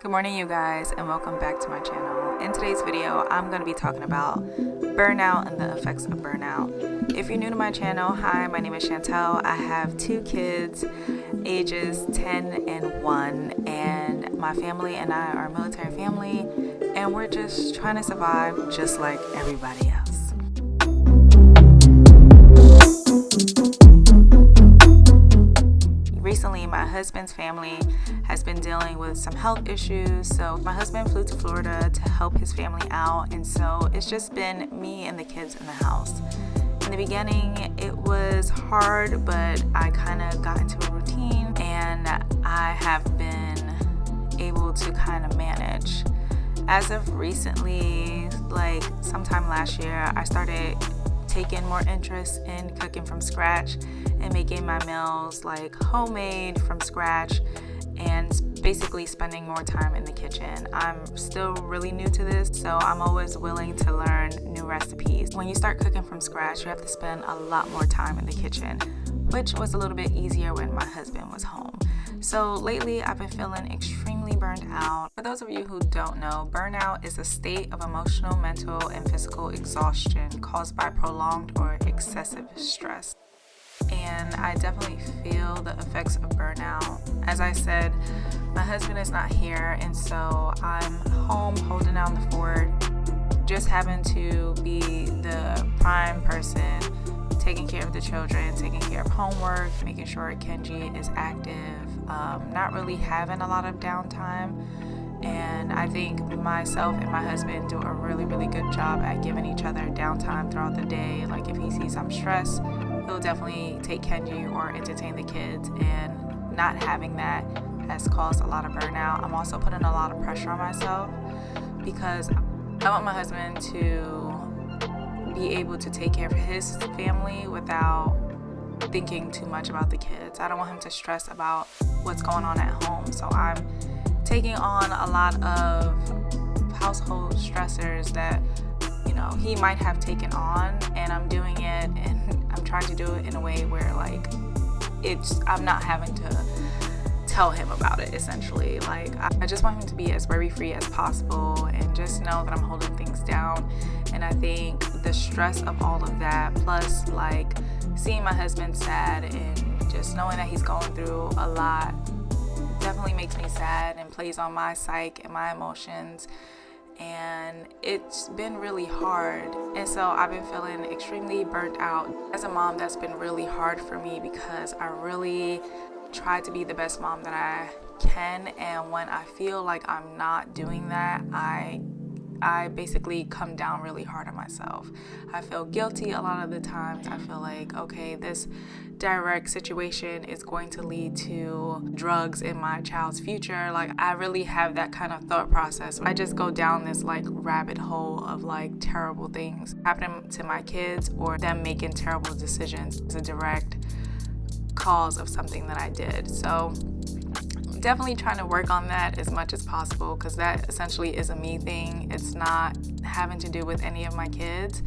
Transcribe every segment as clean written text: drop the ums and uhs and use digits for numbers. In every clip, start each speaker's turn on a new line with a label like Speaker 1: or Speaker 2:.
Speaker 1: Good morning, you guys, and welcome back to my channel. In today's video, I'm going to be talking about burnout and the effects of burnout. If you're new to my channel, hi, my name is Chantel. I have two kids, ages 10 and 1, and my family and I are a military family, and we're just trying to survive just like everybody else. Recently, my husband's family has been dealing with some health issues, so my husband flew to Florida to help his family out, and so it's just been me and the kids in the house. In the beginning, it was hard, but I kind of got into a routine, and I have been able to kind of manage. As of recently, like sometime last year, I started taking more interest in cooking from scratch and making my meals like homemade from scratch and basically spending more time in the kitchen. I'm still really new to this, so I'm always willing to learn new recipes. When you start cooking from scratch, you have to spend a lot more time in the kitchen, which was a little bit easier when my husband was home. So lately, I've been feeling extremely burned out. For those of you who don't know, burnout is a state of emotional, mental, and physical exhaustion caused by prolonged or excessive stress. And I definitely feel the effects of burnout. As I said, my husband is not here, and so I'm home holding down the fort, just having to be the prime person, taking care of the children, taking care of homework, making sure Kenji is active, not really having a lot of downtime. And I think myself and my husband do a really good job at giving each other downtime throughout the day. Like if he sees I'm stressed, he'll definitely take Kenji or entertain the kids, and not having that has caused a lot of burnout. I'm also putting a lot of pressure on myself because I want my husband to be able to take care of his family without thinking too much about the kids. I don't want him to stress about what's going on at home. So I'm taking on a lot of household stressors that, you know, he might have taken on, and I'm doing it, and I'm trying to do it in a way where like I'm not having to tell him about it, essentially. Like I just want him to be as worry free as possible and just know that I'm holding things down. And I think the stress of all of that, plus like seeing my husband sad and just knowing that he's going through a lot, definitely makes me sad and plays on my psyche and my emotions. And it's been really hard, and so I've been feeling extremely burnt out. As a mom, that's been really hard for me because I really try to be the best mom that I can, and when I feel like I'm not doing that, I basically come down really hard on myself. I feel guilty a lot of the times. I feel like, okay, this direct situation is going to lead to drugs in my child's future. Like I really have that kind of thought process. I just go down this like rabbit hole of like terrible things happening to my kids or them making terrible decisions as a direct cause of something that I did. So definitely trying to work on that as much as possible, because that essentially is a me thing. It's not having to do with any of my kids,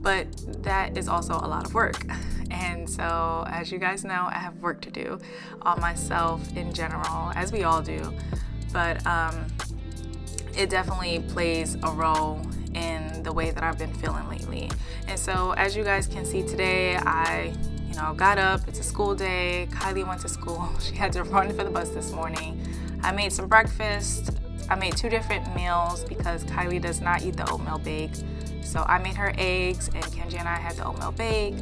Speaker 1: but that is also a lot of work. And so as you guys know, I have work to do on myself in general, as we all do, but it definitely plays a role in the way that I've been feeling lately. And so as you guys can see today, I got up. It's a school day. Kylie went to school. She had to run for the bus this morning. I made some breakfast. I made 2 different meals because Kylie does not eat the oatmeal bake. So I made her eggs, and Kenji and I had the oatmeal bake,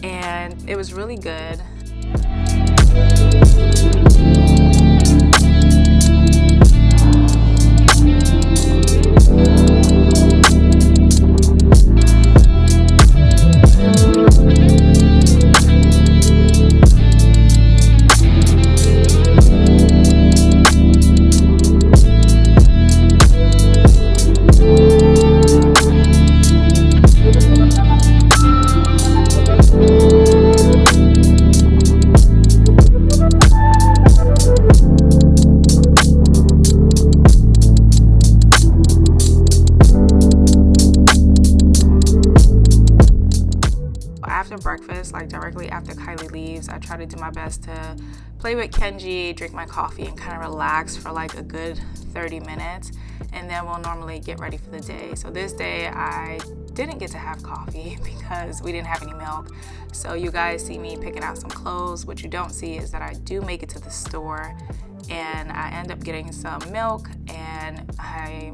Speaker 1: and it was really good. like directly after Kylie leaves, I try to do my best to play with Kenji, drink my coffee, and kind of relax for like a good 30 minutes. And then we'll normally get ready for the day. So this day I didn't get to have coffee because we didn't have any milk. So you guys see me picking out some clothes. What you don't see is that I do make it to the store and I end up getting some milk, and I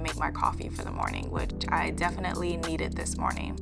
Speaker 1: make my coffee for the morning, which I definitely needed this morning.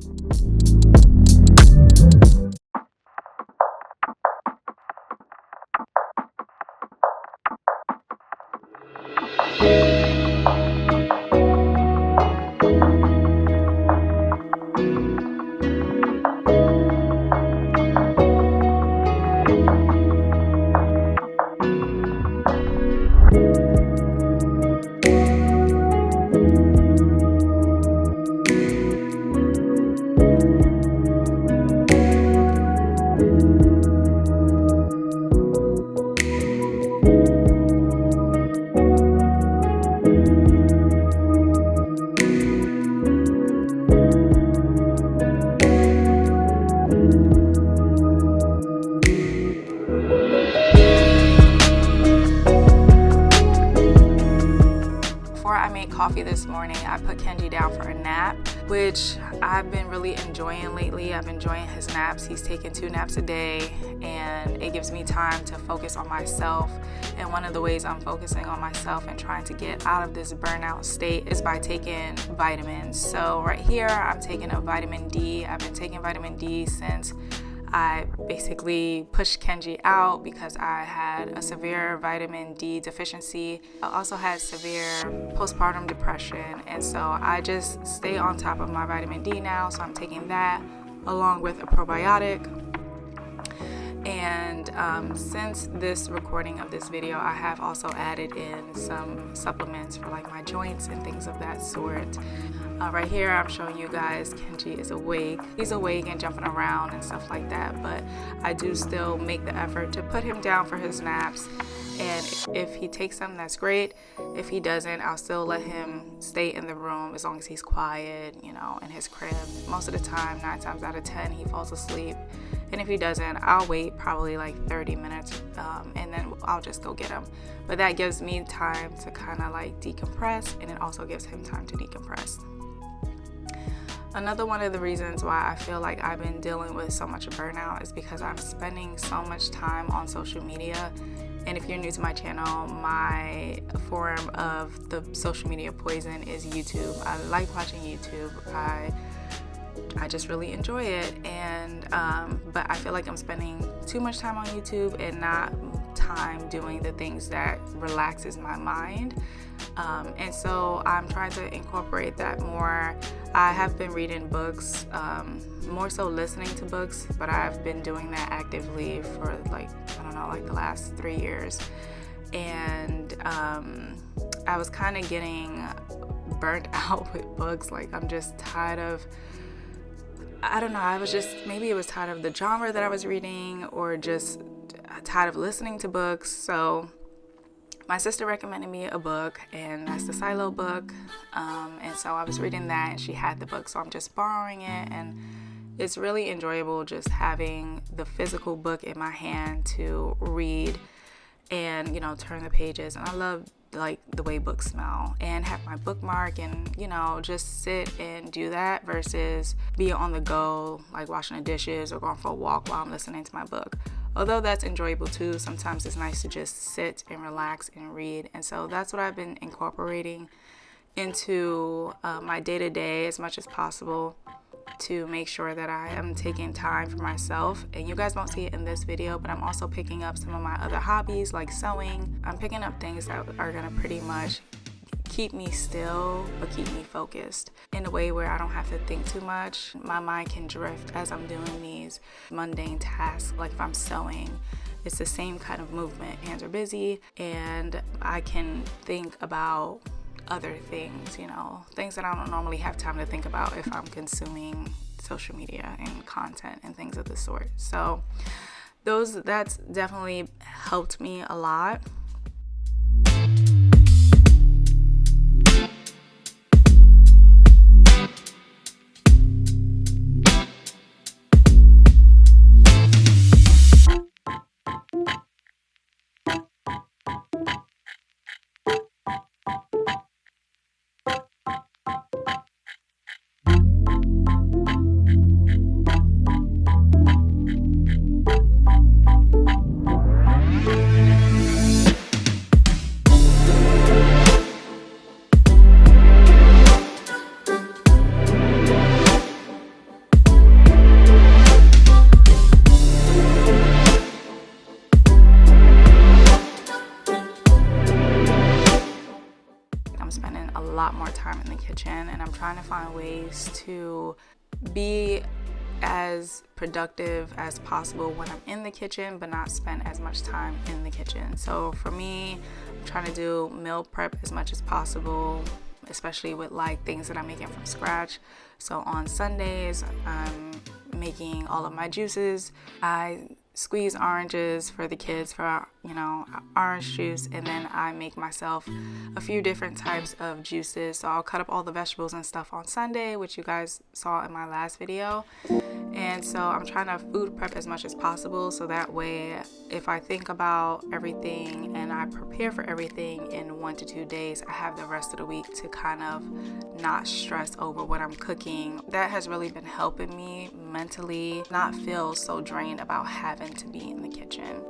Speaker 1: Coffee this morning, I put Kenji down for a nap, which I've been really enjoying lately. I've been enjoying his naps. He's taking 2 naps a day, and it gives me time to focus on myself. And one of the ways I'm focusing on myself and trying to get out of this burnout state is by taking vitamins. So right here, I'm taking a vitamin D. I've been taking vitamin D since I basically pushed Kenji out because I had a severe vitamin D deficiency. I also had severe postpartum depression, and so I just stay on top of my vitamin D now. So I'm taking that along with a probiotic. And since this recording of this video, I have also added in some supplements for like my joints and things of that sort. Right here, I'm showing you guys Kenji is awake. He's awake and jumping around and stuff like that, but I do still make the effort to put him down for his naps. And if he takes them, that's great. If he doesn't, I'll still let him stay in the room as long as he's quiet, you know, in his crib. Most of the time, 9 times out of 10, he falls asleep. And if he doesn't, I'll wait probably like 30 minutes and then I'll just go get him. But that gives me time to kind of like decompress, and it also gives him time to decompress. Another one of the reasons why I feel like I've been dealing with so much burnout is because I'm spending so much time on social media. And if you're new to my channel, my form of the social media poison is YouTube. I like watching YouTube. I just really enjoy it, and but I feel like I'm spending too much time on YouTube and not time doing the things that relaxes my mind. And so I'm trying to incorporate that more. I have been reading books, more so listening to books, but I've been doing that actively for like, I don't know, like the last 3 years. And I was kind of getting burnt out with books. Like, I'm just tired of, I don't know, maybe it was tired of the genre that I was reading, or just tired of listening to books. So my sister recommended me a book, and that's the Silo book. And so I was reading that, and she had the book, so I'm just borrowing it. And it's really enjoyable just having the physical book in my hand to read and, you know, turn the pages. And I love like the way books smell, and have my bookmark, and, you know, just sit and do that versus be on the go, like washing the dishes or going for a walk while I'm listening to my book. Although that's enjoyable too, sometimes it's nice to just sit and relax and read. And so that's what I've been incorporating into my day-to-day as much as possible, to make sure that I am taking time for myself. And you guys won't see it in this video, but I'm also picking up some of my other hobbies like sewing. I'm picking up things that are gonna pretty much keep me still but keep me focused in a way where I don't have to think too much. My mind can drift as I'm doing these mundane tasks. Like if I'm sewing, it's the same kind of movement. Hands are busy and I can think about other things, you know, things that I don't normally have time to think about if I'm consuming social media and content and things of the sort. So that's definitely helped me a lot. I'm spending a lot more time in the kitchen, and I'm trying to find ways to be as productive as possible when I'm in the kitchen, but not spend as much time in the kitchen. So for me, I'm trying to do meal prep as much as possible, especially with like things that I'm making from scratch. So on Sundays, I'm making all of my juices. I squeeze oranges for the kids for, orange juice, and then I make myself a few different types of juices. So I'll cut up all the vegetables and stuff on Sunday, which you guys saw in my last video. And so I'm trying to food prep as much as possible, so that way if I think about everything and I prepare for everything in 1 to 2 days, I have the rest of the week to kind of not stress over what I'm cooking. That has really been helping me mentally not feel so drained about having to be in the kitchen.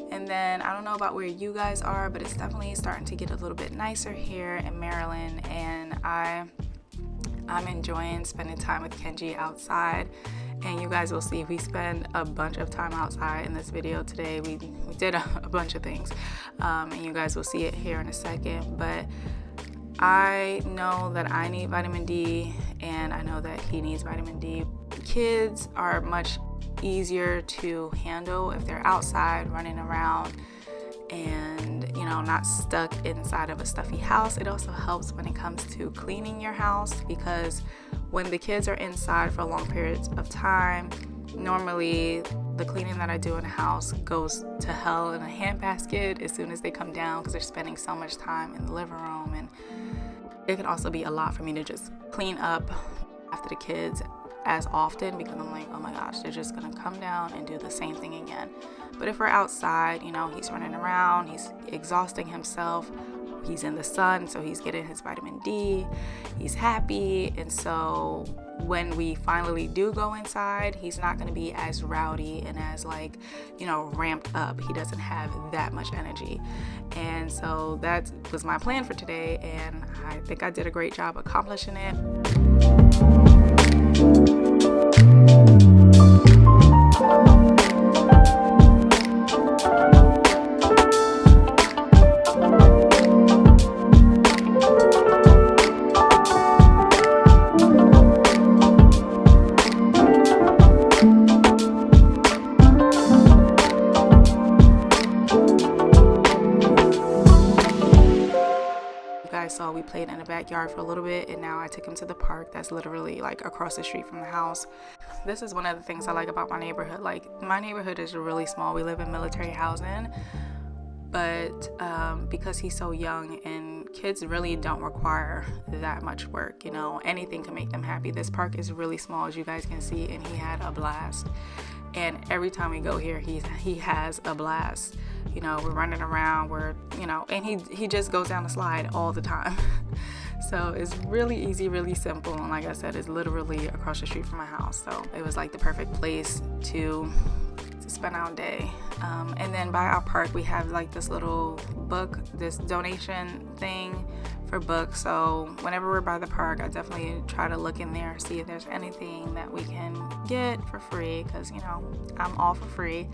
Speaker 1: And then I don't know about where you guys are, but it's definitely starting to get a little bit nicer here in Maryland, and I'm enjoying spending time with Kenji outside. And you guys will see we spend a bunch of time outside in this video today. We did a bunch of things, and you guys will see it here in a second. But I know that I need vitamin D, and I know that he needs vitamin D. Kids are much easier to handle if they're outside running around and not stuck inside of a stuffy house. It also helps when it comes to cleaning your house, because when the kids are inside for long periods of time, normally the cleaning that I do in the house goes to hell in a handbasket as soon as they come down, because they're spending so much time in the living room. And it can also be a lot for me to just clean up after the kids as often, because I'm like, oh my gosh, they're just gonna come down and do the same thing again. But if we're outside, he's running around, he's exhausting himself, he's in the sun, so he's getting his vitamin D, he's happy. And so when we finally do go inside, he's not going to be as rowdy and as ramped up. He doesn't have that much energy. And so that was my plan for today, and I think I did a great job accomplishing it. So we played in the backyard for a little bit, and now I took him to the park that's literally across the street from the house. This is one of the things I like about my neighborhood. My neighborhood is really small. We live in military housing, but because he's so young and kids really don't require that much work, anything can make them happy. This park is really small, as you guys can see, and he had a blast. And every time we go here, he has a blast. We're running around, and he just goes down the slide all the time. So it's really easy, really simple. And like I said, it's literally across the street from my house. So it was the perfect place to spend our day. And then by our park, we have this little book, this donation thing for books. So whenever we're by the park, I definitely try to look in there, see if there's anything that we can get for free, because I'm all for free.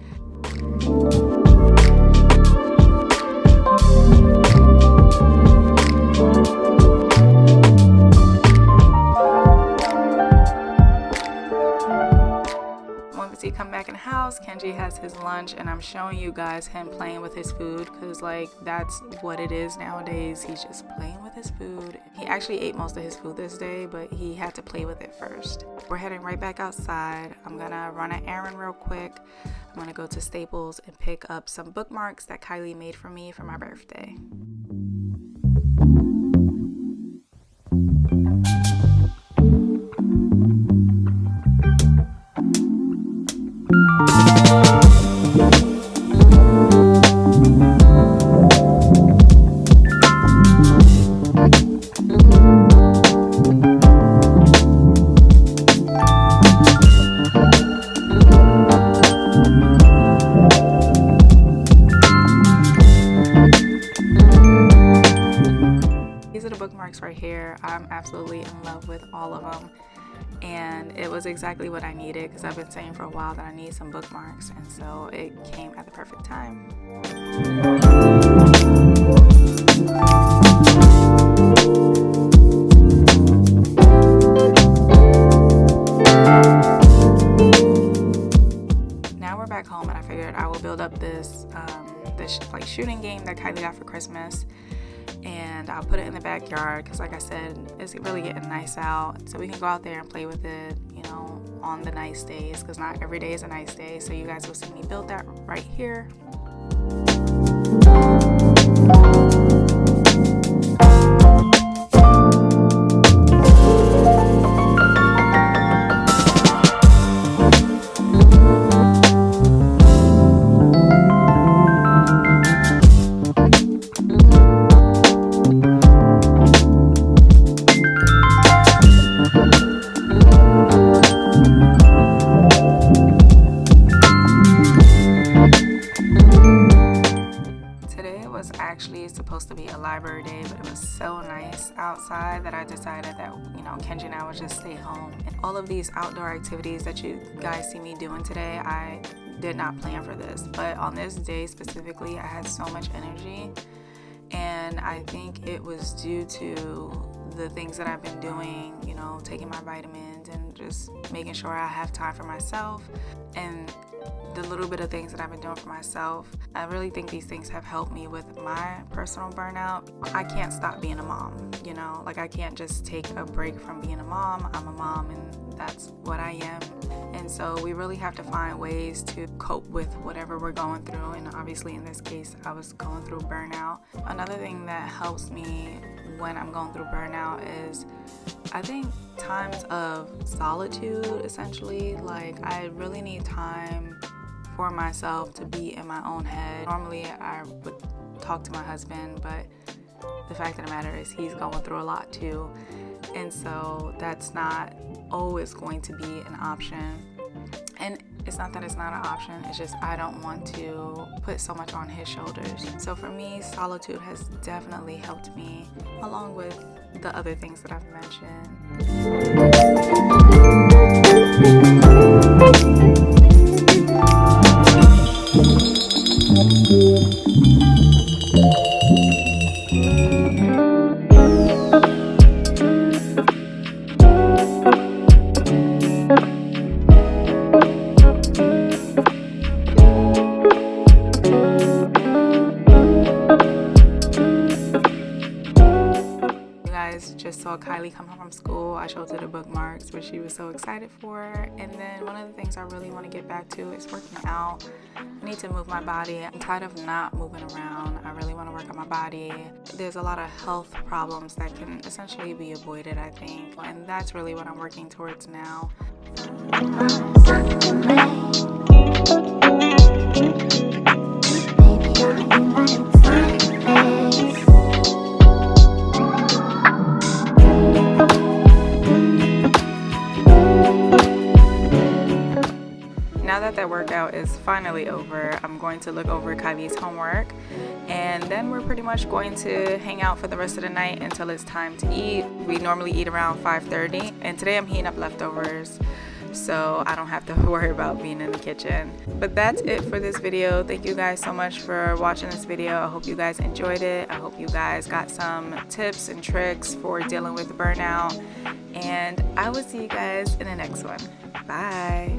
Speaker 1: Once he come back in the house, Kenji has his lunch, and I'm showing you guys him playing with his food, because that's what it is nowadays. He's just playing with his food. He actually ate most of his food this day, but he had to play with it first. We're heading right back outside. I'm gonna run an errand real quick. I'm gonna go to Staples and pick up some bookmarks that Kylie made for me for my birthday. Right here, I'm absolutely in love with all of them, and it was exactly what I needed, because I've been saying for a while that I need some bookmarks, and so it came at the perfect time. shooting game that Kylie got for Christmas, and I'll put it in the backyard because, like I said, it's really getting nice out, so we can go out there and play with it, you know, on the nice days, because not every day is a nice day. So you guys will see me build that right here. Actually supposed to be a library day, but it was so nice outside that I decided that, you know, Kenji and I would just stay home. And all of these outdoor activities that you guys see me doing today, I did not plan for this, but on this day specifically, I had so much energy, and I think it was due to the things that I've been doing, you know, taking my vitamins and just making sure I have time for myself, and the little bit of things that I've been doing for myself. I really think these things have helped me with my personal burnout. I can't stop being a mom, you know, like I can't just take a break from being a mom. I'm a mom and that's what I am. And so we really have to find ways to cope with whatever we're going through. And obviously in this case, I was going through burnout. Another thing that helps me when I'm going through burnout is, I think, times of solitude, essentially. Like, I really need time for myself to be in my own head. Normally I would talk to my husband, but the fact of the matter is he's going through a lot too, and so that's not always going to be an option. And it's not that it's not an option, it's just I don't want to put so much on his shoulders. So for me, solitude has definitely helped me, along with the other things that I've mentioned. Just saw Kylie come home from school. I showed her the bookmarks, which she was so excited for. And then one of the things I really want to get back to is working out. I need to move my body. I'm tired of not moving around. I really want to work on my body. There's a lot of health problems that can essentially be avoided, I think. And that's really what I'm working towards now. Now that that workout is finally over, I'm going to look over Kylie's homework, and then we're pretty much going to hang out for the rest of the night until it's time to eat. We normally eat around 5:30, and today I'm heating up leftovers, so I don't have to worry about being in the kitchen. But that's it for this video. Thank you guys so much for watching this video. I hope you guys enjoyed it. I hope you guys got some tips and tricks for dealing with burnout, and I will see you guys in the next one. Bye.